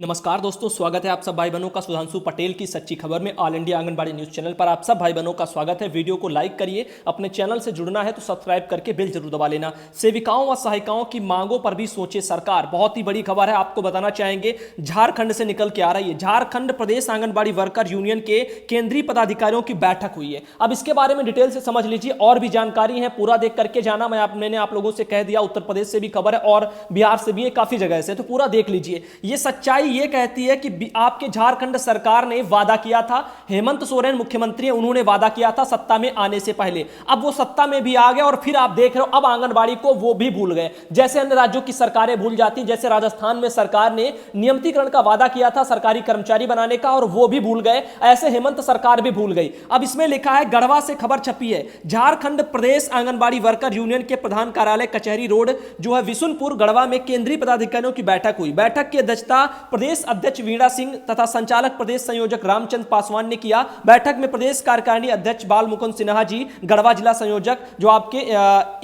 नमस्कार दोस्तों, स्वागत है आप सब भाई बहनों का सुधांशु पटेल की सच्ची खबर में all India anganwadi news channel पर। आप सब भाई बहनों का स्वागत है। वीडियो को लाइक करिए, अपने चैनल से जुड़ना है तो सब्सक्राइब करके बेल जरूर दबा लेना। सेविकाओं व सहायिकाओं की मांगों पर भी सोचे सरकार, बहुत ही बड़ी खबर है, आपको बताना चाहेंगे। झारखंड से निकल के आ रही है। झारखंड प्रदेश आंगनबाड़ी वर्कर यूनियन के केंद्रीय पदाधिकारियों की बैठक हुई है। अब इसके बारे में डिटेल से समझ लीजिए, और भी जानकारी है, पूरा देख करके जाना। मैंने आप लोगों से कह दिया, उत्तर प्रदेश से भी खबर है और बिहार से भी है, काफी जगह से, तो पूरा देख लीजिए। ये सच्चाई ये कहती है कि आपके झारखंड सरकार ने वादा किया था, हेमंत सोरेन मुख्यमंत्री हैं, उन्होंने वादा किया था सत्ता में आने से पहले। अब वो सत्ता में भी आ गए और फिर आप देख रहे हो अब आंगनबाड़ी को वो भी भूल गए, जैसे अन्य राज्यों की सरकारें भूल जाती। जैसे राजस्थान में सरकार ने नियमितीकरण का वादा किया था सरकारी कर्मचारी बनाने का, और वो भी भूल गए, ऐसे हेमंत सरकार भी भूल गई। अब इसमें लिखा है, गढ़वा से खबर छपी है, झारखंड प्रदेश आंगनबाड़ी वर्कर यूनियन के प्रधान कार्यालय कचहरी रोड जो है विशुनपुर गढ़वा में केंद्रीय पदाधिकारियों की बैठक हुई। बैठक की अध्यक्षता प्रदेश अध्यक्ष वीणा सिंह तथा संचालक प्रदेश संयोजक रामचंद्र पासवान ने किया। बैठक में प्रदेश कार्यकारिणी अध्यक्ष बाल मुकुंद सिन्हा जी, गढ़वा जिला संयोजक जो आपके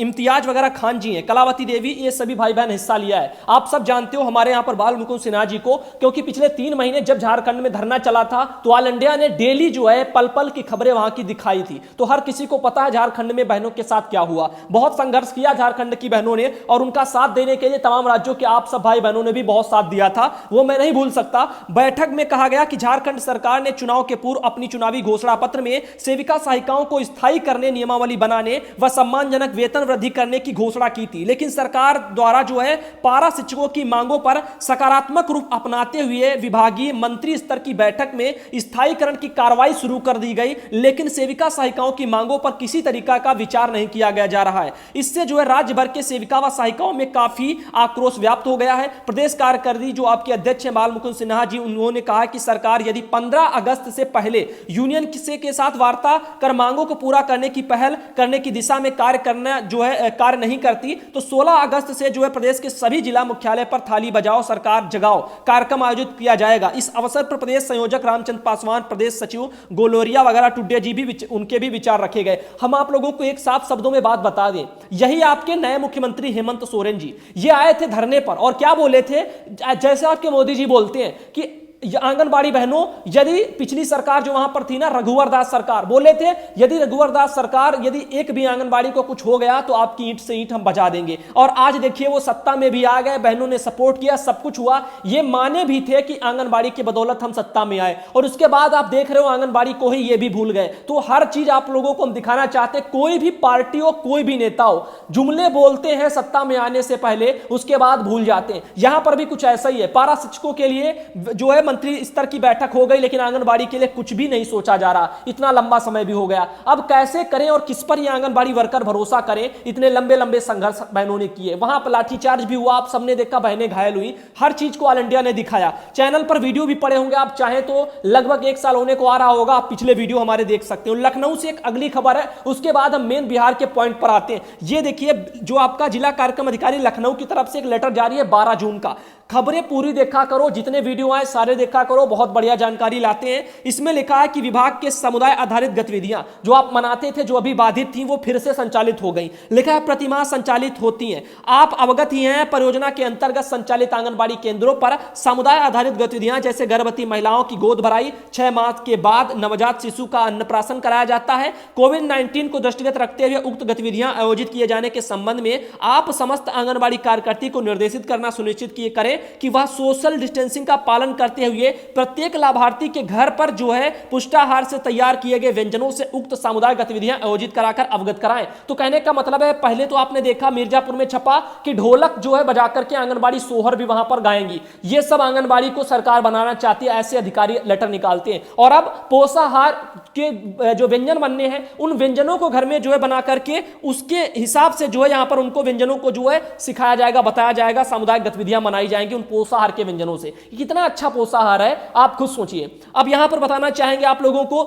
इम्तियाज वगैरह खान जी हैं, कलावती देवी, ये सभी भाई बहन हिस्सा लिया है। आप सब जानते हो हमारे यहाँ पर बाल मुकुंद सिन्हा जी को, क्योंकि पिछले 3 महीने जब झारखंड में धरना चला था तो ऑल इंडिया ने डेली जो है पल पल की खबरें वहां की दिखाई थी। तो हर किसी को पता है झारखंड में बहनों के साथ क्या हुआ। बहुत संघर्ष किया झारखंड की बहनों ने, और उनका साथ देने के लिए तमाम राज्यों के आप सब भाई बहनों ने भी बहुत साथ दिया था, वो मैं नहीं भूल सकता। बैठक में कहा गया कि झारखंड सरकार ने चुनाव के पूर्व अपनी चुनावी घोषणा पत्र में सेविका सहायिकाओं को स्थायी करने, नियमावली बनाने व सम्मानजनक वेतन वृद्धि करने की घोषणा की थी। लेकिन सरकार द्वारा जो है पारा शिक्षकों की मांगों पर सकारात्मक रूप अपनाते हुए विभागीय मंत्री स्तर की बैठक में स्थायीकरण की कार्रवाई शुरू कर दी गई। लेकिन सेविका सहायिकाओं की मांगों पर किसी तरीका का विचार नहीं किया गया जा रहा है। इससे जो है राज्य भर के सेविका व सहायिकाओं में काफी आक्रोश व्याप्त हो गया है। प्रदेश कार्यकारिणी जो आपके अध्यक्ष हैं बाल मुकुंद सिन्हा जी, उन्होंने कहा कि सरकार यदि 15 अगस्त से पहले यूनियन के साथ वार्ता कर मांगों को पूरा करने की पहल करने की दिशा में कार्य नहीं करती तो 16 अगस्त से जो है प्रदेश के सभी जिला मुख्यालय पर थाली बजाओ सरकार जगाओ कार्यक्रम आयोजित किया जाएगा। इस अवसर पर प्रदेश संयोजक रामचंद्र पासवान, प्रदेश सचिव गोलोरिया वगैरह टुड्डे जी भी उनके भी विचार रखे गए। हम आप लोगों को एक साफ शब्दों में बात बता दें, यही आपके नए मुख्यमंत्री हेमंत सोरेन जी, ये आए थे धरने पर और क्या बोले थे, जैसे आपके मोदी जी बोलते हैं कि आंगनबाड़ी बहनों, यदि पिछली सरकार जो वहां पर थी ना, रघुवर दास सरकार, बोले थे यदि रघुवर दास सरकार यदि एक भी आंगनबाड़ी को कुछ हो गया तो आपकी ईंट से ईंट हम बजा देंगे। और आज देखिए वो सत्ता में भी आ गए, बहनों ने सपोर्ट किया, सब कुछ हुआ। ये माने भी थे कि आंगनबाड़ी की बदौलत हम सत्ता में आए, और उसके बाद आप देख रहे हो आंगनबाड़ी को ही ये भी भूल गए। तो हर चीज आप लोगों को हम दिखाना चाहते, कोई भी पार्टी हो, कोई भी नेता हो, जुमले बोलते हैं सत्ता में आने से पहले, उसके बाद भूल जाते हैं। यहां पर भी कुछ ऐसा ही है। पारा शिक्षकों के लिए जो है मंत्री स्तर की बैठक हो गई, लेकिन आंगनबाड़ी के लिए कुछ भी नहीं सोचा जा रहा। इतना लंबा समय भी हो गया, अब कैसे करें और किस पर ये आंगनबाड़ी वर्कर भरोसा करें। इतने लंबे लंबे संघर्ष बहनों ने किए, वहां पर लाठीचार्ज भी हुआ, आप सबने देखा, बहनें घायल हुई, हर चीज को ऑल इंडिया ने दिखाया। चैनल पर वीडियो भी पड़े होंगे, आप चाहें तो लगभग 1 साल होने को आ रहा होगा, आप पिछले वीडियो हमारे देख सकते हो। लखनऊ से एक अगली खबर है, उसके बाद हम मेन बिहार के पॉइंट पर आते हैं। ये देखिए, जो आपका जिला कार्यक्रम अधिकारी लखनऊ की तरफ से एक लेटर जारी है 12 जून का। खबरें पूरी देखा करो, जितने वीडियो आए सारे देखा करो, बहुत बढ़िया जानकारी लाते हैं। इसमें लिखा है कि विभाग के समुदाय आधारित गतिविधियां जो आप मनाते थे, जो अभी बाधित थी, वो फिर से संचालित हो गई। लिखा है प्रतिमाह संचालित होती हैं। आप अवगत ही हैं, परियोजना के अंतर्गत संचालित आंगनबाड़ी केंद्रों पर समुदाय आधारित गतिविधियां जैसे गर्भवती महिलाओं की गोद भराई, 6 माह के बाद नवजात शिशु का अन्नप्राशन कराया जाता है। कोविड-19 को दृष्टिगत रखते हुए उक्त गतिविधियां आयोजित किए जाने के संबंध में आप समस्त आंगनबाड़ी कार्यकर्ती को निर्देशित करना सुनिश्चित किए करें कि वह सोशल डिस्टेंसिंग का पालन करते हुए प्रत्येक लाभार्थी के घर पर जो है पुष्टाहार से तैयार किए गए व्यंजनों से उक्त सामुदायिक गतिविधियां आयोजित कराकर अवगत कराएं। तो कहने का मतलब है, पहले तो आपने देखा मिर्जापुर में छपा कि ढोलक जो है बजा करके आंगनबाड़ी सोहर भी वहां पर गाएंगी। ये सब आंगनबाड़ी को सरकार बनाना चाहती है, ऐसे अधिकारी लेटर निकालते हैं। और अब पोषाहार के जो व्यंजन बनने हैं, उन व्यंजनों को घर में जो है बना करके उसके हिसाब से जो है यहां पर उनको व्यंजनों को जो है सिखाया जाएगा, बताया जाएगा, सामुदायिक गतिविधियां मनाई जाएंगी उन पोषाहार के व्यंजनों से। कितना अच्छा पोषाहार है, आप खुद सोचिए। अब यहां पर बताना चाहेंगे आप लोगों को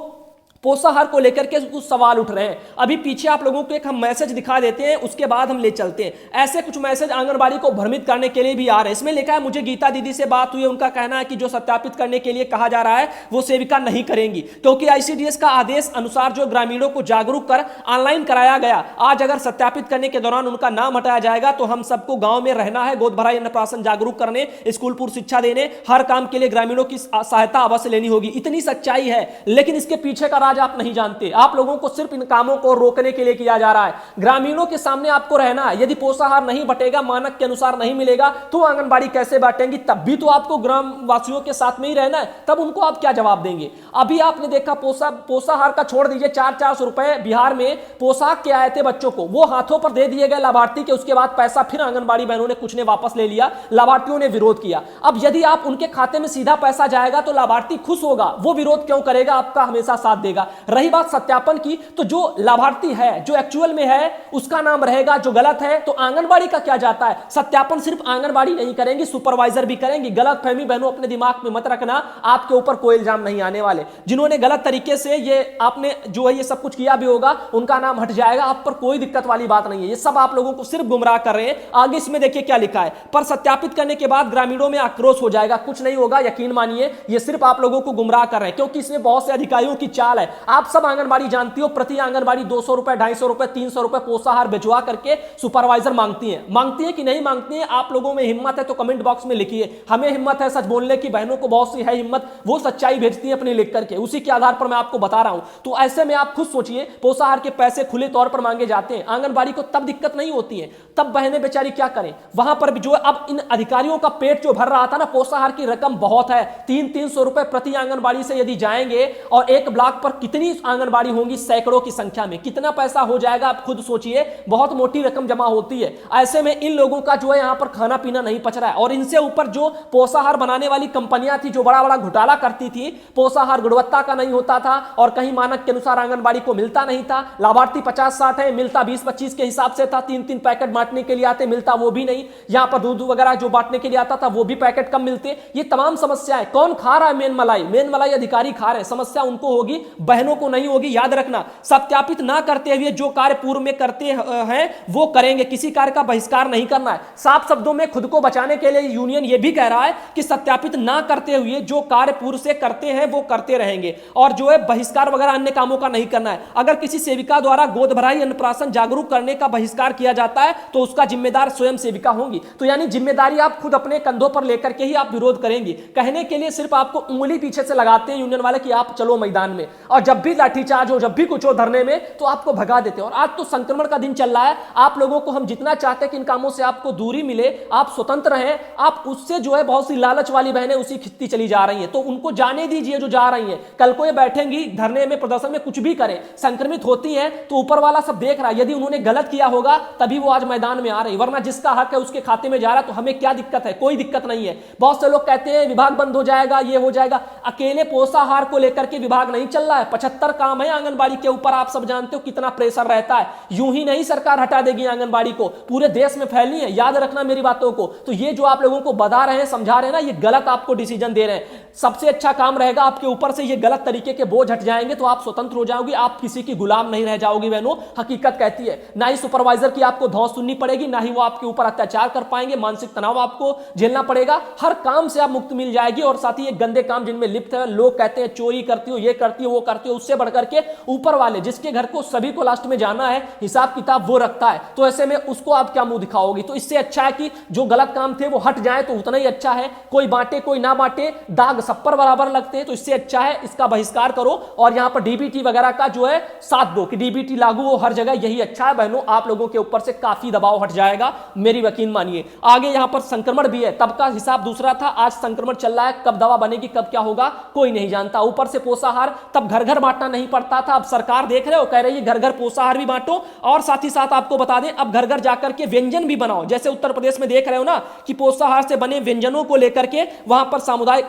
पोषाहार को लेकर के कुछ सवाल उठ रहे हैं। अभी पीछे आप लोगों को एक हम मैसेज दिखा देते हैं, उसके बाद हम ले चलते हैं। ऐसे कुछ मैसेज आंगनबाड़ी को भ्रमित करने के लिए भी आ रहे हैं। इसमें लिखा है, मुझे गीता दीदी से बात हुई है, उनका कहना है कि जो सत्यापित करने के लिए कहा जा रहा है वो सेविका नहीं करेंगी, क्योंकि आईसीडीएस का आदेश अनुसार जो ग्रामीणों को जागरूक कर ऑनलाइन कराया गया, आज अगर सत्यापित करने के दौरान उनका नाम हटाया जाएगा तो हम सबको गांव में रहना है। गोद भराई अन्नप्राशन जागरूक करने, स्कूल पूर्व शिक्षा देने, हर काम के लिए ग्रामीणों की सहायता अवश्य लेनी होगी। इतनी सच्चाई है, लेकिन इसके पीछे का राज आप नहीं जानते। आप लोगों को सिर्फ इन कामों को रोकने के लिए किया जा रहा है। ग्रामीणों के सामने आपको रहना है। यदि पोषाहार नहीं बटेगा, मानक के अनुसार नहीं मिलेगा, तो आंगनबाड़ी कैसे बांटेंगी? तब भी तो आपको ग्राम वासियों के साथ में ही रहना है, तब उनको आप क्या जवाब देंगे? अभी आपने देखा पोषाहार का छोड़ दीजिए, 400 रुपए बिहार में पोशाक के आए थे बच्चों को, वो हाथों पर दे दिए गए लाभार्थी के। उसके बाद पैसा फिर आंगनबाड़ी बहनों ने कुछ ने वापस ले लिया, लाभार्थियों ने विरोध किया। अब यदि आप उनके खाते में सीधा पैसा जाएगा तो लाभार्थी खुश होगा, वो विरोध क्यों करेगा? आपका हमेशा साथ देगा। रही बात सत्यापन की, तो जो लाभार्थी है, जो एक्चुअल में है, उसका नाम रहेगा, जो गलत है तो आंगनबाड़ी का क्या जाता है? सत्यापन सिर्फ आंगनबाड़ी नहीं करेंगी, सुपरवाइजर भी करेंगी। गलत फहमी बहनों अपने दिमाग में मत रखना, आपके ऊपर कोई इल्जाम नहीं आने वाले। जिन्होंने गलत तरीके से ये आपने जो है ये सब कुछ किया भी होगा, उनका नाम हट जाएगा, आप पर कोई दिक्कत वाली बात नहीं है। ये सब आप लोगों को सिर्फ गुमराह कर रहे हैं। आगे इसमें देखिए क्या लिखा है, पर सत्यापित करने के बाद ग्रामीणों में आक्रोश हो जाएगा। कुछ नहीं होगा, यकीन मानिए, ये सिर्फ आप लोगों को गुमराह कर रहे हैं, क्योंकि इसमें बहुत से अधिकारियों की चाल है। आप सब आंगनबाड़ी जानती हो, प्रति आंगनबाड़ी 200 रुपए, 250 रुपए, 300 रुपए पोषाहार भिजवा करके सुपरवाइजर मांगती है कि नहीं मांगती है? आप लोगों में हिम्मत है तो कमेंट बॉक्स में लिखिए। हमें हिम्मत है सच बोलने की, बहनों को बहुत सी है हिम्मत, वो सच्चाई भेजती है अपनी लिख करके, उसी के आधार पर मैं आपको बता रहा हूं। तो ऐसे में आप खुद सोचिए, पोषाहार के पैसे खुले तौर पर मांगे जाते हैं, आंगनबाड़ी को तब दिक्कत नहीं होती है, तब बहनें बेचारी क्या करें? वहां पर भी जो है, अब इन अधिकारियों का पेट जो भर रहा था ना, पोषाहार की रकम बहुत है, 300 रुपए प्रति आंगनबाड़ी से यदि जाएंगे, और एक ब्लॉक पर कितनी आंगनबाड़ी होंगी? सैकड़ों की संख्या में, कितना पैसा हो जाएगा आप खुद सोचिए। बहुत मोटी रकम जमा होती है। ऐसे में इन लोगों का जो है यहां पर खाना पीना नहीं पच रहा है, और इनसे ऊपर जो पोषाहार बनाने वाली कंपनियां थी, जो बड़ा बड़ा घोटाला करती थी, पोषाहार गुणवत्ता का नहीं होता था और कहीं मानक के अनुसार आंगनबाड़ी को मिलता नहीं था। लाभार्थी 50-60 है, मिलता 20-25 के हिसाब से था। 3-3 पैकेट बांटने के लिए आते, मिलता वो भी नहीं। यहां पर दूध वगैरह जो बांटने के लिए आता था, वो भी पैकेट कम मिलते। ये तमाम समस्याएं कौन खा रहा है? मेन मलाई अधिकारी खा रहे हैं। समस्या उनको होगी, बहनों को नहीं होगी। याद रखना, सत्यापित ना करते हुए जो कार्य पूर्व में करते हैं वो करेंगे, किसी कार्य का बहिष्कार नहीं करना है। साफ शब्दों में खुद को बचाने के लिए यूनियन ये भी कह रहा है कि सत्यापित ना करते हुए जो कार्य पूर्व से करते हैं वो करते रहेंगे, और जो है बहिष्कार वगैरह अन्य कामों का नहीं करना है। अगर किसी सेविका द्वारा गोद भराई अन्नप्राशन जागरूक करने का बहिष्कार किया जाता है तो उसका जिम्मेदार स्वयं सेविका होंगी। तो यानी जिम्मेदारी आप खुद अपने कंधों पर लेकर के ही आप विरोध करेंगी। कहने के लिए सिर्फ आपको उंगली पीछे से लगाते हैं यूनियन वाले कि आप चलो मैदान में, और जब भी लाठीचार्ज हो, जब भी कुछ हो धरने में, तो आपको भगा देते हैं। और आज तो संक्रमण का दिन चल रहा है। आप लोगों को हम जितना चाहते हैं कि इन कामों से आपको दूरी मिले, आप स्वतंत्र रहें, आप उससे जो है बहुत सी लालच वाली बहनें उसी खिंचती चली जा रही हैं, तो उनको जाने दीजिए जो जा रही हैं। कल को ये बैठेंगी धरने में, प्रदर्शन में, कुछ भी करें, संक्रमित होती हैं तो ऊपर वाला सब देख रहा है। यदि उन्होंने गलत किया होगा तभी वो आज मैदान में आ रही, वरना जिसका हक है उसके खाते में जा रहा है, तो हमें क्या दिक्कत है? कोई दिक्कत नहीं है। बहुत से लोग कहते हैं विभाग बंद हो जाएगा, ये हो जाएगा। अकेले पोषाहार को लेकर के विभाग नहीं चल रहा है, 75 काम है आंगनबाड़ी के ऊपर। आप सब जानते हो कितना प्रेशर रहता है। यूं ही नहीं सरकार हटा देगी आंगनबाड़ी को, पूरे देश में फैली है। याद रखना मेरी बातों को। तो ये जो आप लोगों को बता रहे हैं, समझा रहे हैं ना, ये गलत आपको डिसीजन दे रहे हैं। सबसे अच्छा काम रहेगा आपके ऊपर से ये गलत तरीके के बोझ हट जाएंगे तो आप स्वतंत्र हो जाओगी, आप किसी की गुलाम नहीं रह जाओगी। बहनों, हकीकत कहती है, ना ही सुपरवाइजर की आपको धौंस सुननी पड़ेगी, ना ही वो आपके ऊपर अत्याचार कर पाएंगे, मानसिक तनाव आपको झेलना पड़ेगा। हर काम से आप मुक्त मिल जाएगी। और साथ ही ये गंदे काम जिनमें लिप्त है, लोग कहते हैं चोरी करती हो, ये करती हो, वो करती हो, उससे बढ़कर के ऊपर वाले जिसके घर को सभी को लास्ट में जाना है, हिसाब किताब वो रखता है। तो ऐसे में उसको आप क्या मुंह दिखाओगी? तो इससे अच्छा है कि जो गलत काम थे वो हट जाए, तो उतना ही अच्छा है। कोई बांटे कोई ना बांटे, दाग सब पर बराबर लगते हैं। तो इससे अच्छा है इसका बहिष्कार करो, और यहां पर डीबीटी वगैरह का जो है साथ दो कि डीबीटी लागू हो हर जगह, यही अच्छा है। बहनों, आप लोगों के ऊपर से काफी दबाव हट जाएगा, मेरी यकीन मानिए। आगे यहां पर संक्रमण भी है, तब का हिसाब दूसरा था, आज संक्रमण चल रहा है। कब दवा बनेगी, कब क्या होगा, कोई नहीं जानता। ऊपर से पोषाहार तब घर घर बांटना नहीं पड़ता था, अब सरकार देख रहे हो, कह रही है घर घर पोषाहार भी बांटो। और साथ ही साथ आपको बता दें, अब घर घर जाकर के व्यंजन भी बनाओ। जैसे उत्तर प्रदेश में देख रहे हो ना कि पोषाहार से बने व्यंजनों को लेकर के वहां पर सामुदायिक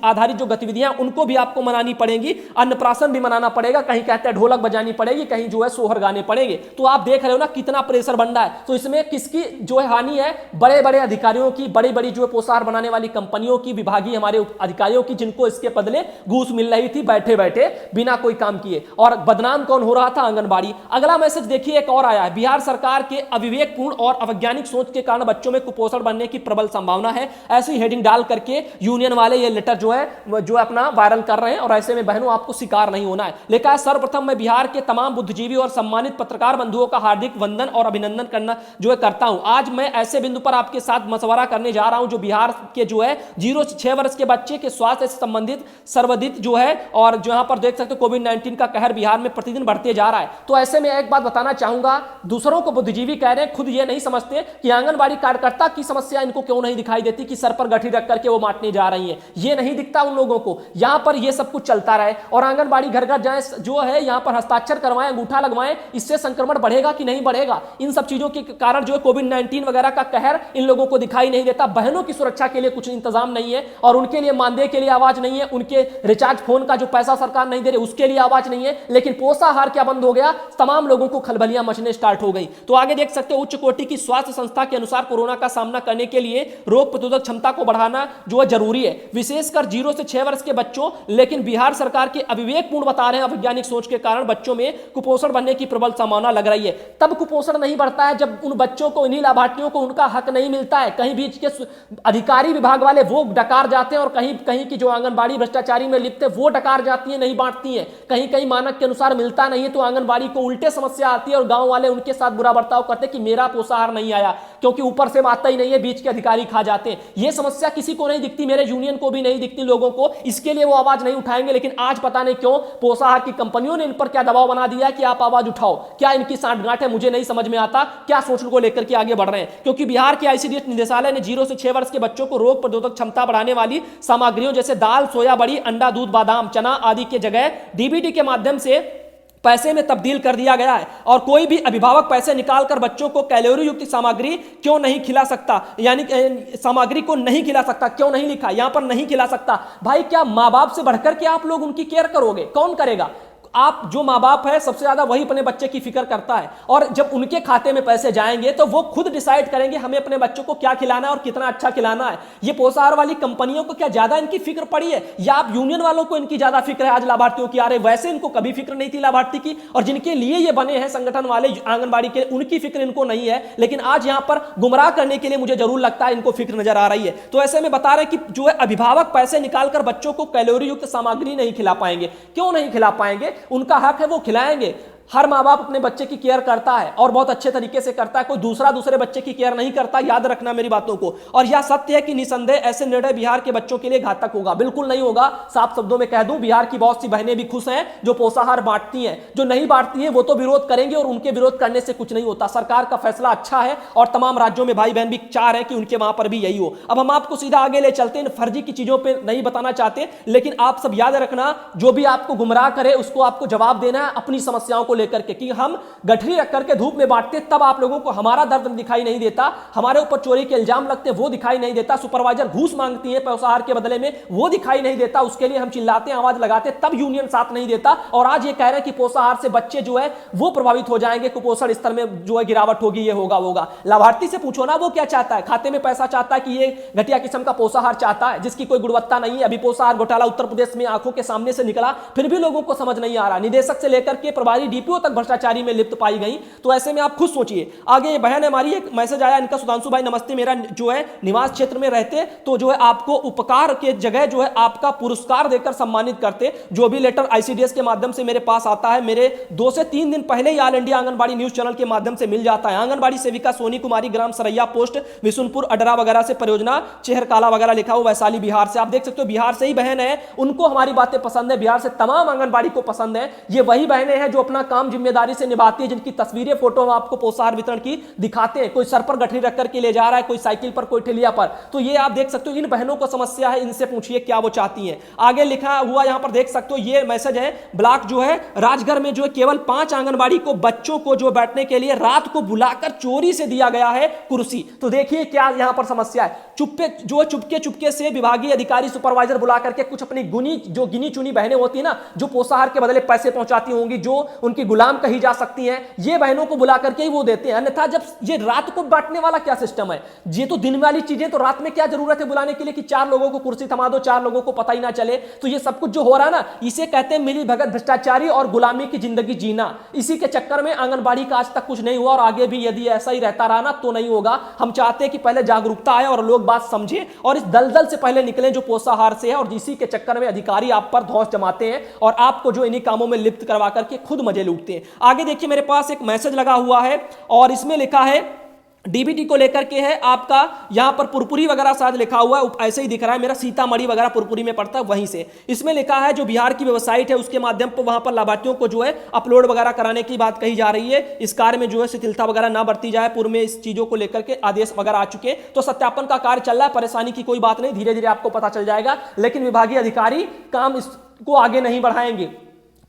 आधारित जो गतिविधियां उनको भी आपको मनानी पड़ेंगी, अन्नप्राशन भी मनाना पड़ेगा, कहीं कहते हैं ढोलक बजानी पड़ेगी, कहीं जो है सोहर गाने पड़ेंगे। तो आप देख रहे हो ना कितना प्रेशर बन रहा है। तो इसमें किसकी जो है हानि है? बड़े बड़े अधिकारियों की, बड़ी बड़ी जो है पोषाहार बनाने वाली कंपनियों की, विभागीय हमारे अधिकारियों की, जिनको इसके बदले घूस मिल रही थी बैठे बैठे बिना कोई काम किए। और बदनाम कौन हो रहा था? आंगनबाड़ी। अगला मैसेज देखिए, एक और आया है, बिहार सरकार के अविवेकपूर्ण और अवैज्ञानिक सोच के कारण बच्चों में कुपोषण बनने की प्रबल संभावना है। ऐसी हेडिंग डाल करके यूनियन वाले ये लेटर जो अपना वायरल कर रहे हैं, और ऐसे में बहनों आपको शिकार नहीं होना है। लिखा है, सर्वप्रथम मैं बिहार के तमाम बुद्धिजीवी और सम्मानित पत्रकार बंधुओं का हार्दिक वंदन और अभिनंदन करना करता हूं। आज मैं ऐसे बिंदु पर आपके साथ मशवरा करने जा रहा हूं जो बिहार के 0 से 6 वर्ष के बच्चे के स्वास्थ्य से संबंधित सर्वोदित और जो यहां पर देख सकते हो कोविड-19 का कहर बिहार में प्रतिदिन बढ़ते जा रहा है। तो ऐसे में एक बात बताना चाहूंगा, दूसरों को बुद्धिजीवी कह रहे हैं, खुद ये नहीं समझते कि आंगनबाड़ी कार्यकर्ता की समस्या इनको क्यों नहीं दिखाई देती कि सर पर गठरी रख करके वो बांटने जा रही है। ये नहीं दिखता उन लोगों को। यहां पर ये सब कुछ चलता रहे और आंगनबाड़ी घर घर जाए, यहां पर हस्ताक्षर करवाएं, अंगूठा लगवाएं, इससे संक्रमण बढ़ेगा कि नहीं बढ़ेगा? इन सब चीजों के कारण कोविड-19 वगैरह का कहर इन लोगों को दिखाई नहीं देता। बहनों की सुरक्षा के लिए कुछ इंतजाम नहीं है और उनके लिए मानदेय के लिए आवाज नहीं है, उनके रिचार्ज फोन का जो पैसा सरकार नहीं दे रही उसके लिए आवाज नहीं है। लेकिन पोषाहार क्या बंद हो गया? तमाम लोगों को खलबलियां मचने स्टार्ट हो गई। तो आगे देख सकते हो, उच्च कोटि की स्वास्थ्य संस्था के अनुसार कोरोना का सामना करने के लिए रोग प्रतिरोधक क्षमता को बढ़ाना जरूरी है, विशेषकर 0 से 6 वर्ष के बच्चों। लेकिन बिहार सरकार के अविवेकपूर्ण बता रहे हैं, अवैज्ञानिक सोच के कारण बच्चों में कुपोषण बनने की प्रबल संभावना लग रही है। तब कुपोषण नहीं बढ़ता है जब उन बच्चों को, इन्हीं लाभार्थियों को उनका हक नहीं मिलता है। कहीं बीच के अधिकारी विभाग वाले वो डकार जाते हैं और कहीं कहीं की जो आंगनबाड़ी भ्रष्टाचारी में लिप्त है वो डकार जाती है, नहीं बांटती है। कहीं कहीं मानक के अनुसार मिलता नहीं है तो आंगनबाड़ी को उल्टे समस्या आती है और गांव वाले उनके साथ बुरा बर्ताव करते कि मेरा पोषाहार नहीं आया, क्योंकि ऊपर से आता ही नहीं है, बीच के अधिकारी खा जाते हैं। ये समस्या किसी को नहीं दिखती, मेरे यूनियन को भी नहीं दिखती लोगों को, इसके लिए वो आवाज नहीं उठाएंगे। लेकिन आज पता नहीं क्यों पोषाहार की कंपनियों ने इन पर क्या दबाव बना दिया कि आप आवाज उठाओ। क्या इनकी सांठगांठ है? मुझे नहीं समझ में आता क्या सोच को लेकर के आगे बढ़ रहे हैं। क्योंकि बिहार के आईसीडीएस निदेशालय ने 0 से 6 वर्ष के बच्चों को रोग प्रतिरोधक क्षमता बढ़ाने वाली सामग्रियों जैसे दाल, सोया बड़ी, अंडा, दूध, बादाम, चना आदि के जगह डीबीटी के माध्यम से पैसे में तब्दील कर दिया गया है। और कोई भी अभिभावक पैसे निकालकर बच्चों को कैलोरी युक्त सामग्री क्यों नहीं खिला सकता, यानी सामग्री को नहीं खिला सकता। क्यों नहीं लिखा यहां पर? नहीं खिला सकता। भाई क्या मां बाप से बढ़कर के आप लोग उनकी केयर करोगे? कौन करेगा? आप जो माँ बाप है सबसे ज्यादा वही अपने बच्चे की फिक्र करता है, और जब उनके खाते में पैसे जाएंगे तो वो खुद डिसाइड करेंगे हमें अपने बच्चों को क्या खिलाना है और कितना अच्छा खिलाना है। ये पोषाहार वाली कंपनियों को क्या ज्यादा इनकी फिक्र पड़ी है, या आप यूनियन वालों को इनकी ज्यादा फिक्र है आज लाभार्थियों की? आ रहे वैसे इनको कभी फिक्र नहीं थी लाभार्थी की, और जिनके लिए ये बने हैं संगठन वाले आंगनबाड़ी के, उनकी फिक्र इनको नहीं है। लेकिन आज यहां पर गुमराह करने के लिए मुझे जरूर लगता है इनको फिक्र नजर आ रही है। तो ऐसे में बता रहे कि जो है अभिभावक पैसे निकालकर बच्चों को कैलोरी युक्त सामग्री नहीं खिला पाएंगे। क्यों नहीं खिला पाएंगे? उनका हक है, वो खिलाएंगे। हर माँ बाप अपने बच्चे की केयर करता है और बहुत अच्छे तरीके से करता है, कोई दूसरे बच्चे की केयर नहीं करता। याद रखना मेरी बातों को। और यह सत्य है कि निसंदेह ऐसे निर्णय बिहार के बच्चों के लिए घातक होगा। बिल्कुल नहीं होगा, साफ शब्दों में कह दूं। बिहार की बहुत सी बहनें भी खुश हैं जो पोषाहार बांटती हैं, जो नहीं बांटती हैं वो तो विरोध करेंगे, और उनके विरोध करने से कुछ नहीं होता। सरकार का फैसला अच्छा है और तमाम राज्यों में भाई बहन भी चाह रहे हैं कि उनके वहां पर भी यही हो। अब हम आपको सीधा आगे ले चलते हैं, फर्जी की चीजों पर नहीं बताना चाहते, लेकिन आप सब याद रखना, जो भी आपको गुमराह करे उसको आपको जवाब देना है अपनी समस्याओं को लेकर के, कि हम गठरी रख करके धूप में बांटते तब आप लोगों को हमारा दर्द दिखाई नहीं देता, हमारे ऊपर चोरी के इल्जाम लगते वो दिखाई नहीं देता, सुपरवाइजर घूस मांगती है पोषाहार के बदले में वो दिखाई नहीं देता, उसके लिए हम चिल्लाते हैं, आवाज लगाते तब यूनियन साथ नहीं देता। और आज ये कह रहे हैं कि पोषाहार से बच्चे जो है वो प्रभावित हो जाएंगे, कुपोषण स्तर में जो है गिरावट होगी, ये होगा। लाभार्थी से पूछो ना वो क्या चाहता है, खाते में पैसा चाहता है कि ये घटिया किस्म का पोषाहार चाहता है जिसकी कोई गुणवत्ता नहीं है। अभी पोषाहार घोटाला उत्तर प्रदेश में आंखों के सामने से निकला, फिर भी लोगों को समझ नहीं आ रहा। निदेशक से लेकर के प्रभारी डीपीओ तक भ्रष्टाचारी में लिप्त पाई गई। तो ऐसे में आप खुद सोचिए। आगे ये बहन हमारी, एक मैसेज आया इनका, सुधांशु भाई नमस्ते, मेरा जो है निवास क्षेत्र में रहते तो जो है आपको उपकार के जगह जो है आपका पुरस्कार देकर सम्मानित करते। जो भी लेटर आईसीडीएस के माध्यम से मेरे पास आता है, मेरे 2 से 3 दिन पहले ही all India anganwadi news channel के माध्यम से मिल जाता है। आंगनबाड़ी सेविका सोनी कुमारी, ग्राम सरैया पोस्ट विशुनपुर अडरा वगैरह से परियोजना चेहरकाला वगैरह लिखा हुआ, वैशाली बिहार से। आप देख सकते हो बिहार से ही बहन है, उनको हमारी बातें पसंद है, बिहार से तमाम आंगनबाड़ी को पसंद है। ये वही बहनें हैं जो अपना काम जिम्मेदारी से निभाती है, जिनकी तस्वीरें फोटो हम आपको पोषाहार वितरण की दिखाते हैं। कोई सर पर गठरी रख करके ले जा रहा है, कोई साइकिल पर, कोई ठेलिया पर। तो ये आप देख सकते हो इन बहनों को समस्या है, इनसे पूछिए क्या वो चाहती हैं। आगे लिखा हुआ यहां पर देख सकते हो, ये मैसेज है, ब्लॉक जो है राजगढ़ में जो है केवल 5 आंगनबाड़ी को बच्चों को जो बैठने के लिए रात को बुलाकर चोरी से दिया गया है कुर्सी। तो देखिए क्या यहां पर समस्या है। चुपके से विभागीय अधिकारी सुपरवाइजर बुला करके कुछ अपनी गिनी चुनी बहनें होती है ना, जो पोषाहार के बदले पैसे पहुंचाती होंगी, जो उनकी गुलाम कही जा सकती हैं, ये बहनों को बुला करके ही वो देते हैं। अन्यथा जब ये रात को बांटने वाला क्या सिस्टम है, ये तो दिन वाली चीजें, तो रात में क्या जरूरत है बुलाने के लिए कि 4 लोगों को कुर्सी थमा दो, 4 लोगों को पता ही ना चले। तो ये सब कुछ जो हो रहा है ना, इसे कहते हैं मिली भगत, भ्रष्टाचारी और गुलामी की जिंदगी जीना। इसी के चक्कर में आंगनबाड़ी का आज तक कुछ नहीं हुआ और आगे भी यदि ऐसा ही रहता रहा ना तो नहीं होगा। हम चाहते हैं कि पहले जागरूकता आए और लोग बात समझे और इस दलदल से पहले निकलें जो पोषाहार से है, और इसी के चक्कर में अधिकारी आप पर धौंस जमाते हैं और आपको जो इन्हीं कामों में लिप्त करवा करके खुद मजे लूटते हैं। आगे देखिए मेरे पास एक मैसेज लगा हुआ है और इसमें लिखा है डीबीटी को लेकर के है आपका, यहां पर पुरपुरी वगैरह शायद लिखा हुआ है, ऐसे ही दिख रहा है, मेरा सीतामढ़ी वगैरह पुरपुरी में पड़ता है वहीं से। इसमें लिखा है जो बिहार की वेबसाइट है उसके माध्यम पर वहां पर लाभार्थियों को जो है अपलोड वगैरह कराने की बात कही जा रही है। इस कार्य में जो है शिथिलता वगैरह ना बरती जाए, पूर्व में इस चीजों को लेकर के आदेश वगैरह आ चुके हैं, तो सत्यापन का कार्य चल रहा है, परेशानी की कोई बात नहीं, धीरे धीरे आपको पता चल जाएगा। लेकिन विभागीय अधिकारी काम इसको आगे नहीं बढ़ाएंगे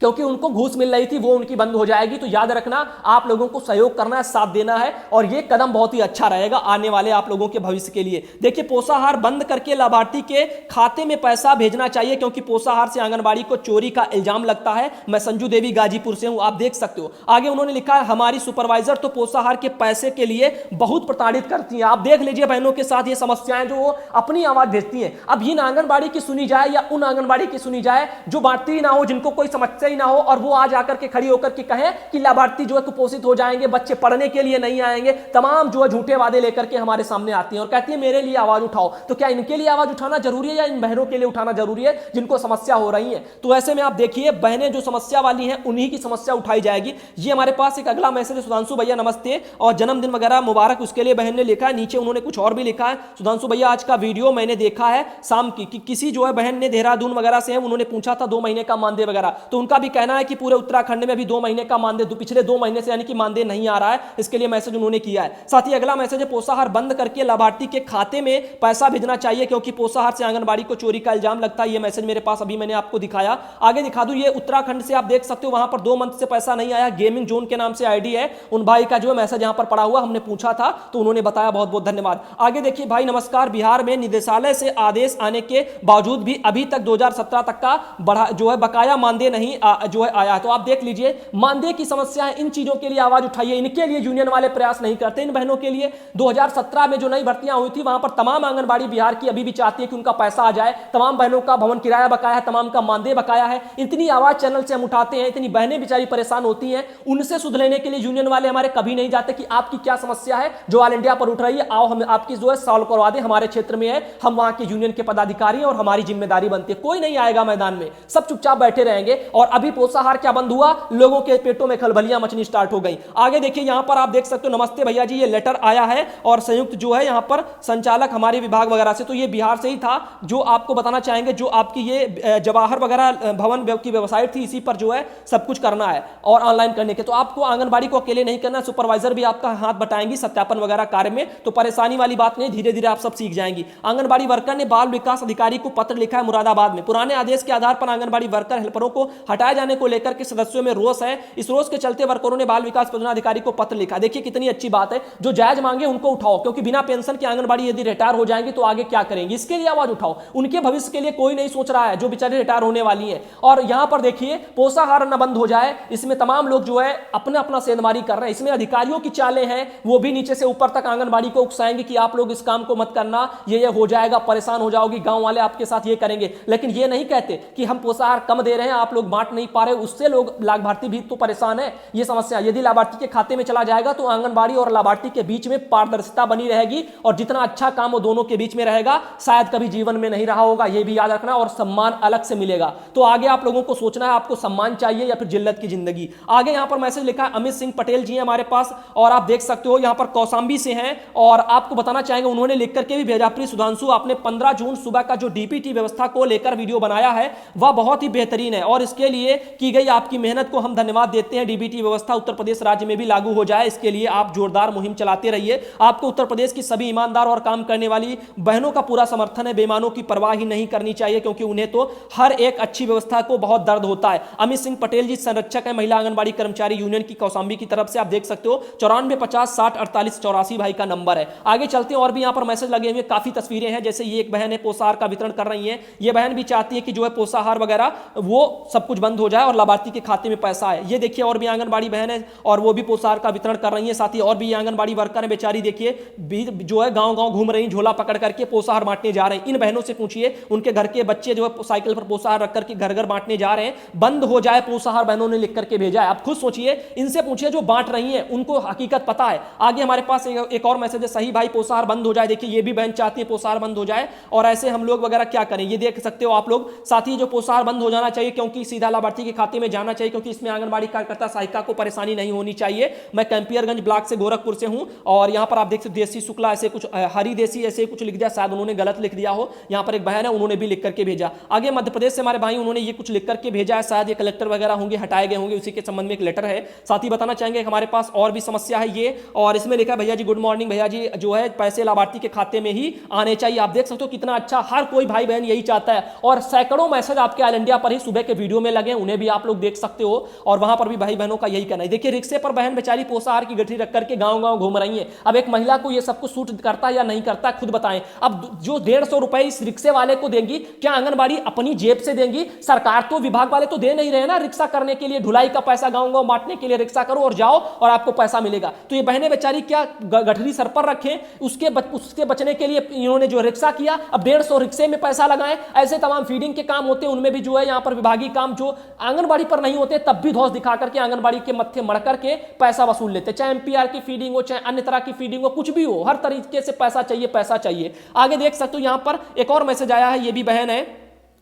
क्योंकि उनको घूस मिल रही थी, वो उनकी बंद हो जाएगी। तो याद रखना, आप लोगों को सहयोग करना है, साथ देना है और ये कदम बहुत ही अच्छा रहेगा आने वाले आप लोगों के भविष्य के लिए। देखिए पोषाहार बंद करके लाभार्थी के खाते में पैसा भेजना चाहिए क्योंकि पोषाहार से आंगनबाड़ी को चोरी का इल्जाम लगता है। मैं संजू देवी गाजीपुर से हूं, आप देख सकते हो। आगे उन्होंने लिखा है हमारी सुपरवाइजर तो पोषाहार के पैसे के लिए बहुत प्रताड़ित करती है। आप देख लीजिए बहनों के साथ ये समस्याएं जो वो अपनी आवाज भेजती हैं। अब इन आंगनबाड़ी की सुनी जाए या उन आंगनबाड़ी की सुनी जाए जो बांटती ही ना हो, जिनको कोई समस्या ही ना हो, और वो आज आकर के खड़ी होकर के कहें कि लाभार्थी जो है कुपोषित हो जाएंगे, बच्चे पढ़ने के लिए नहीं आएंगे, तमाम जो है झूठे वादे लेकर के हमारे सामने आती हैं और कहती है मेरे लिए आवाज उठाओ। तो क्या इनके लिए आवाज उठाना जरूरी है या इन बहनों के लिए उठाना जरूरी है जिनको समस्या हो रही है? तो ऐसे में आप देखिए बहनें जो समस्या वाली हैं उन्हीं की समस्या उठाई जाएगी। ये हमारे पास एक अगला मैसेज है, सुधांशु भैया नमस्ते और जन्मदिन वगैरह मुबारक, उसके लिए बहन ने लिखा है। नीचे उन्होंने कुछ और भी लिखा है, सुधांशु भैया आज का वीडियो मैंने देखा है शाम की, किसी जो है बहन ने देहरादून वगैरह से है, उन्होंने पूछा था 2 महीने का मानदेय वगैरह, तो उनका भी कहना है कि पूरे उत्तराखंड में भी 2 महीने का मानदेय पिछले 2 महीने से यानी कि मानदेय नहीं आ रहा है। इसके लिए मैसेज उन्होंने किया है। साथ ही अगला मैसेज है पोषाहार बंद करके लाभार्थी के खाते में पैसा भेजना चाहिए क्योंकि पोषाहार से आंगनबाड़ी को चोरी का इल्जाम लगता है। ये मैसेज मेरे पास अभी मैंने आपको दिखाया, आगे दिखा दूं। ये उत्तराखंड से आप देख सकते हो, वहां पर 2 मंथ से पैसा नहीं आया। गेमिंग जोन के नाम से आईडी है, उन भाई का जो मैसेज यहां पर पड़ा हुआ, हमने पूछा था तो उन्होंने बताया, बहुत बहुत धन्यवाद। आगे देखिए भाई नमस्कार, बिहार में निदेशालय से आदेश आने के बावजूद भी अभी तक 2017 तक का बढ़ा जो है बकाया मानदेय नहीं जो है आया। तो आप देख लीजिए मानदेय की समस्या है, इन चीजों के लिए आवाज उठाइए। इनके लिए यूनियन वाले प्रयास नहीं करते, इन बहनों के लिए। 2017 में जो नई भर्तियां हुई थी वहां पर तमाम आंगनबाड़ी बिहार की अभी भी चाहती है कि उनका पैसा आ जाए। तमाम बहनों का भवन किराया बकाया है, तमाम का मानदेय बकाया है। इतनी आवाज चैनल से हम उठाते हैं, इतनी बहनें बेचारी परेशान होती हैं, उनसे सुध लेने के लिए यूनियन वाले हमारे कभी नहीं जाते कि आपकी क्या समस्या है जो ऑल इंडिया पर उठ रही है, आओ हम आपकी जो है सॉल्व करवा दें, हमारे क्षेत्र में है, हम वहां के यूनियन के पदाधिकारी और हमारी जिम्मेदारी बनती है। कोई नहीं आएगा मैदान में, सब चुपचाप बैठे रहेंगे। और अभी पोषाहार क्या बंद हुआ, लोगों के पेटों में खलबलियां मचनी स्टार्ट हो गई। आगे देखिए यहां पर आप देख सकते हो, नमस्ते भैया जी, ये लेटर आया है और संयुक्त जो है यहां पर संचालक हमारे विभाग वगैरह से, तो ये बिहार से ही था। जो आपको बताना चाहेंगे, जो आपकी ये जवाहर वगैरह भवन की वेबसाइट थी, इसी पर जो है सब कुछ करना है और ऑनलाइन करने के, तो आपको आंगनबाड़ी को अकेले नहीं करना, सुपरवाइजर भी आपका हाथ बटाएंगी सत्यापन वगैरह कार्य में, तो परेशानी वाली बात नहीं, धीरे धीरे आप सब सीख जाएंगी। आंगनबाड़ी वर्कर ने बाल विकास अधिकारी को पत्र लिखा है मुरादाबाद में, पुराने आदेश के आधार पर आंगनबाड़ी वर्कर हेल्परों को हटाए जाने को लेकर के सदस्यों में रोष है। इस रोष के चलते वर्करों ने बाल विकास परियोजना अधिकारी को पत्र लिखा। देखिए कितनी अच्छी बात है, जो जायज मांगे उनको उठाओ, क्योंकि बिना पेंशन के आंगनबाड़ी यदि रिटायर हो जाएंगे तो आगे क्या करेंगे, इसके लिए आवाज उठाओ। उनके भविष्य के लिए कोई नहीं सोच रहा है, जो बेचारे रिटायर होने वाली है। और यहां पर देखिए पोषाहार न बंद हो जाए, इसमें तमाम लोग जो है अपना अपना सेंधमारी कर रहे हैं। इसमें अधिकारियों की चालें हैं, वो भी नीचे से ऊपर तक आंगनबाड़ी को उकसाएंगे कि आप लोग इस काम को मत करना, ये हो जाएगा, परेशान हो जाओगी, गांव वाले आपके साथ ये करेंगे। लेकिन ये नहीं कहते कि हम पोषाहार कम दे रहे हैं, आप लोग बांट नहीं पा रहे, उससे लोग लाभार्थी भी तो परेशान है। ये समस्या यदि लाभार्थी के खाते में चला जाएगा तो आंगनबाड़ी और लाभार्थी के बीच में पारदर्शिता बनी रहेगी और जितना अच्छा काम वो दोनों के बीच में रहेगा शायद कभी जीवन में नहीं रहा होगा, ये भी याद रखना, और सम्मान अलग से मिलेगा। तो आगे आप लोगों को सोचना है, आपको सम्मान चाहिए या फिर जिल्लत की जिंदगी। आगे यहां पर मैसेज लिखा है अमित सिंह पटेल जी हमारे पास, और आप देख सकते हो यहां पर कौशांबी से हैं और आपको बताना चाहेंगे, उन्होंने लिख करके भी भेजा, प्रिय सुधांशु आपने 15 जून सुबह का जो डीपीटी व्यवस्था को लेकर वीडियो बनाया है वह बहुत ही बेहतरीन है और इसके लिए की गई आपकी मेहनत को हम धन्यवाद देते हैं। डीबीटी व्यवस्था उत्तर प्रदेश राज्य में भी लागू हो जाए, इसके लिए आप जोरदार मुहिम चलाते रहिए। आपको उत्तर प्रदेश की सभी ईमानदार और काम करने वाली बहनों का पूरा समर्थन है, बेईमानों की परवाह ही नहीं करनी चाहिए क्योंकि उन्हें तो हर एक अच्छी व्यवस्था को बहुत दर्द होता है। अमित सिंह पटेल जी संरक्षक है महिला आंगनबाड़ी कर्मचारी यूनियन की कौशांबी की तरफ से, आप देख सकते हो 94 50 60 48 84 भाई का नंबर है। आगे चलते हैं, और भी यहां पर मैसेज लगे हुए, काफी तस्वीरें हैं, जैसे ये एक बहन है पोषाहार का वितरण कर रही है। ये बहन भी चाहती है कि जो है पोषाहार वगैरह वो सब कुछ बंद हो जाए और लाभार्थी के खाते में पैसा आए। ये देखिए और भी आंगनबाड़ी बहन है और वो भी पोषाहार का वितरण कर रही है। साथ ही और भी आंगनबाड़ी वर्कर है बेचारी, देखिए जो है गांव-गांव घूम रही, झोला पकड़ करके पोषाहार बांटने जा रहे हैं। इन बहनों से पूछिए, उनके घर के बच्चे जो है साइकिल पर पोषाहार रख करके घर घर बांटने जा रहे हैं। बंद हो जाए पोषाहार, बहनों ने लिख करके भेजा है। आप खुद सोचिए, इनसे पूछिए जो बांट रही हैं, उनको हकीकत पता है। आगे हमारे पास एक और मैसेज है, सही भाई पोषाहार बंद हो जाए। देखिए ये भी बहन चाहती है पोषाहार बंद हो जाए, और ऐसे हम लोग वगैरह क्या करें, ये देख सकते हो आप लोग। साथ ही जो पोषाहार बंद हो जाना चाहिए, क्योंकि सीधा लाभार्थी के खाते में जाना चाहिए, क्योंकि इसमें आंगनबाड़ी कार्यकर्ता सहायिका को परेशानी नहीं होनी चाहिए। मैं कैंपियरगंज ब्लॉक से गोरखपुर से हूं, और यहां पर आप देख सकते देसी शुक्ला ऐसे कुछ, हरी देसी ऐसे कुछ लिख दिया, शायद उन्होंने गलत लिख दिया हो। यहां पर एक बहन है, उन्होंने भी लिख करके भेजा। आगे मध्य प्रदेश से हमारे भाई, उन्होंने ये कुछ लिख करके भेजा है, शायद ये कलेक्टर वगैरह होंगे, हटाए गए होंगे, उसी के संबंध में एक लेटर है। साथ ही बताना चाहेंगे हमारे पास और भी समस्या है ये, और इसमें लिखा भैया जी गुड मॉर्निंग, भैया जी जो है पैसे लाभार्थी के खाते में ही आने चाहिए। आप देख सकते हो कितना अच्छा, हर कोई भाई बहन यही चाहता है, और सैकड़ों मैसेज आपके ऑल इंडिया पर ही सुबह के वीडियो में लगे, उन्हें भी आप लोग देख सकते हो, और वहां पर भी भाई बहनों का यही कहना है। देखिए रिक्शे पर बहन बेचारी पोषाहार की गठरी रख करके गांव-गांव घूम रही है। अब एक महिला को ये सब कुछ सूट करता है या नहीं करता, खुद बताएं। अब जो 150 रुपए इस रिक्शे वाले को देंगी, क्या आंगनबाड़ी अपनी जेब से देंगी? सरकार तो, विभाग वाले तो दे नहीं रहे ना रिक्शा करने के लिए, ढुलाई का पैसा गांव-गांव बांटने के लिए। रिक्शा करो और जाओ और आपको पैसा मिलेगा। तो ये बहनें बेचारी क्या गठरी सर पर रखें, उसके बचने के लिए इन्होंने जो रिक्शा किया, अब 150 रिक्शे में पैसा लगाएं। ऐसे तमाम फीडिंग के काम होते हैं, उनमें भी जो है यहाँ पर विभागीय काम जो आंगनबाड़ी पर नहीं होते, तब भी धौंस दिखा करके आंगनबाड़ी के मत्थे मड़ करके पैसा वसूल लेते, चाहे एमपीआर की फीडिंग हो, चाहे अन्य तरह की फीडिंग हो, कुछ भी हो, हर तरीके से पैसा चाहिए, पैसा चाहिए। आगे देख सकते हो यहाँ पर एक और मैसेज आया है, ये भी बहन है,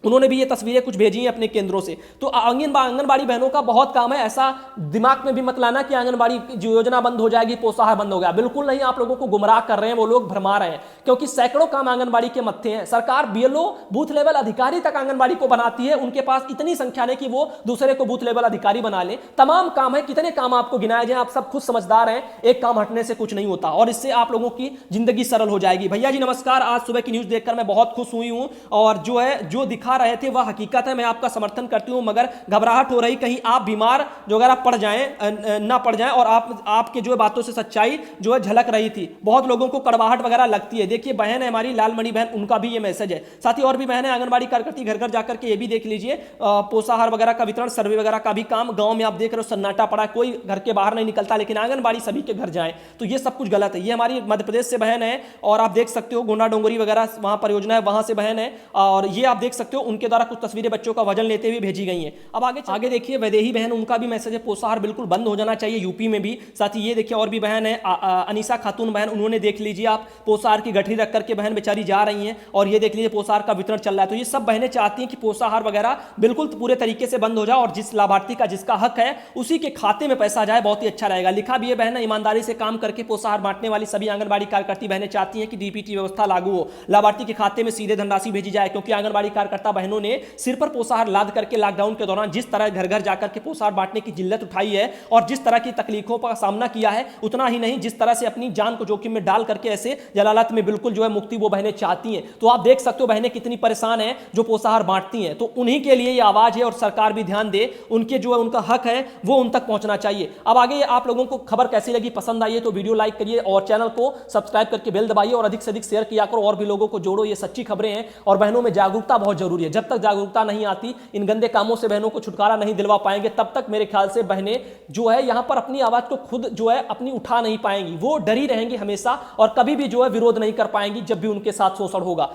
उन्होंने भी ये तस्वीरें कुछ भेजी हैं अपने केंद्रों से। तो आंगनबाड़ी बहनों का बहुत काम है। ऐसा दिमाग में भी मत लाना कि आंगनबाड़ी जो योजना बंद हो जाएगी, पोषाहार बंद हो गया, बिल्कुल नहीं। आप लोगों को गुमराह कर रहे हैं, वो लोग भरमा रहे हैं, क्योंकि सैकड़ों काम आंगनबाड़ी के मत्थे हैं। सरकार बीएलओ बूथ लेवल अधिकारी तक आंगनबाड़ी को बनाती है, उनके पास इतनी संख्या नहीं कि वो दूसरे को बूथ लेवल अधिकारी बना ले। तमाम काम है, कितने काम आपको गिनाए जाए, आप सब खुद समझदार हैं। एक काम हटने से कुछ नहीं होता, और इससे आप लोगों की जिंदगी सरल हो जाएगी। भैया जी नमस्कार, आज सुबह की न्यूज देखकर मैं बहुत खुश हुई हूं, और जो है जो दिखा रहे थे वह हकीकत है। मैं आपका समर्थन करती हूं, मगर घबराहट हो रही कहीं आप बीमार जो अगर आप पड़ जाएं, ना पड़ जाएं, और आपके जो बातों से सच्चाई जो है झलक रही थी। बहुत लोगों को कड़वाहट वगैरह लगती है। देखिए बहन है हमारी लालमणि बहन, उनका भी ये मैसेज है। साथ ही और भी बहन है आंगनबाड़ी कार्यकर्ती, घर घर जाकर के ये भी देख लीजिए, पोषाहार वगैरह का वितरण, सर्वे वगैरह का भी काम। गांव में आप देख रहे हो सन्नाटा पड़ा, कोई घर के बाहर नहीं निकलता, लेकिन आंगनबाड़ी सभी के घर जाए, तो ये सब कुछ गलत है। ये हमारी मध्य प्रदेश से बहन है, और आप देख सकते हो गोंडा डोंगरी वगैरह वहां परियोजना है, वहां से बहन है, और ये आप देख सकते हो उनके द्वारा कुछ तस्वीरें बच्चों का वजन लेते हुए भेजी गई हैं। अब आगे देखिए वैदेही बहन, उनका भी मैसेज है, पोषाहार बिल्कुल बंद हो जाना चाहिए यूपी में भी। साथ ही ये देखिए और भी बहन है अनीसा खातून बहन, उन्होंने देख लीजिए आप पोषाहार की गठरी रख करके बहन बेचारी जा रही हैं, और ये देख लीजिए पोषाहार का वितरण चल रहा है। तो ये सब बहनें चाहती हैं कि पोषाहार वगैरह बिल्कुल पूरे तरीके से बंद हो जाए, और जिस लाभार्थी का जिसका हक है उसी के खाते में पैसा जाए, बहुत ही अच्छा रहेगा। लिखा भी है बहन, ईमानदारी से काम करके पोषाहार बांटने वाली सभी आंगनबाड़ी कार्यकर्ती बहनें चाहती हैं कि डीपीटी व्यवस्था लागू हो, लाभार्थी के खाते में सीधे धनराशि भेजी जाए, क्योंकि आंगनबाड़ी कार्यकर्ता बहनों ने सिर पर पोषाहार लाद करके लॉकडाउन के दौरान जिस तरह घर घर जाकर के पोषाहार बांटने की जिल्लत उठाई है, और जिस तरह की तकलीफों का सामना किया है, उतना ही नहीं जिस तरह से अपनी जान को जोखिम में डाल करके ऐसे जलालत में बिल्कुल जो है मुक्ति वो बहनें चाहती हैं। तो आप देख सकते हो बहनें कितनी परेशान हैं जो पोषाहार बांटती हैं। तो उन्हीं के लिए ये आवाज है, और सरकार भी ध्यान दे, उनके जो है उनका हक है वो उन तक पहुंचना चाहिए। अब आगे आप लोगों को खबर कैसी लगी, पसंद आई है तो वीडियो लाइक करिए, और चैनल को सब्सक्राइब करके बेल दबाइए, और अधिक से अधिक शेयर किया करो, और भी लोगों को जोड़ो। ये सच्ची खबरें हैं, और बहनों में जागरूकता बहुत जरूरी है। जब तक जागरूकता नहीं आती, इन गंदे कामों से बहनों को छुटकारा नहीं दिलवा पाएंगे, तब तक मेरे ख्याल से बहनें जो है यहां पर अपनी आवाज को खुद जो है अपनी उठा नहीं पाएंगी। वो डरी रहेंगी हमेशा, और कभी भी जो है विरोध नहीं कर पाएंगी जब भी उनके साथ शोषण होगा।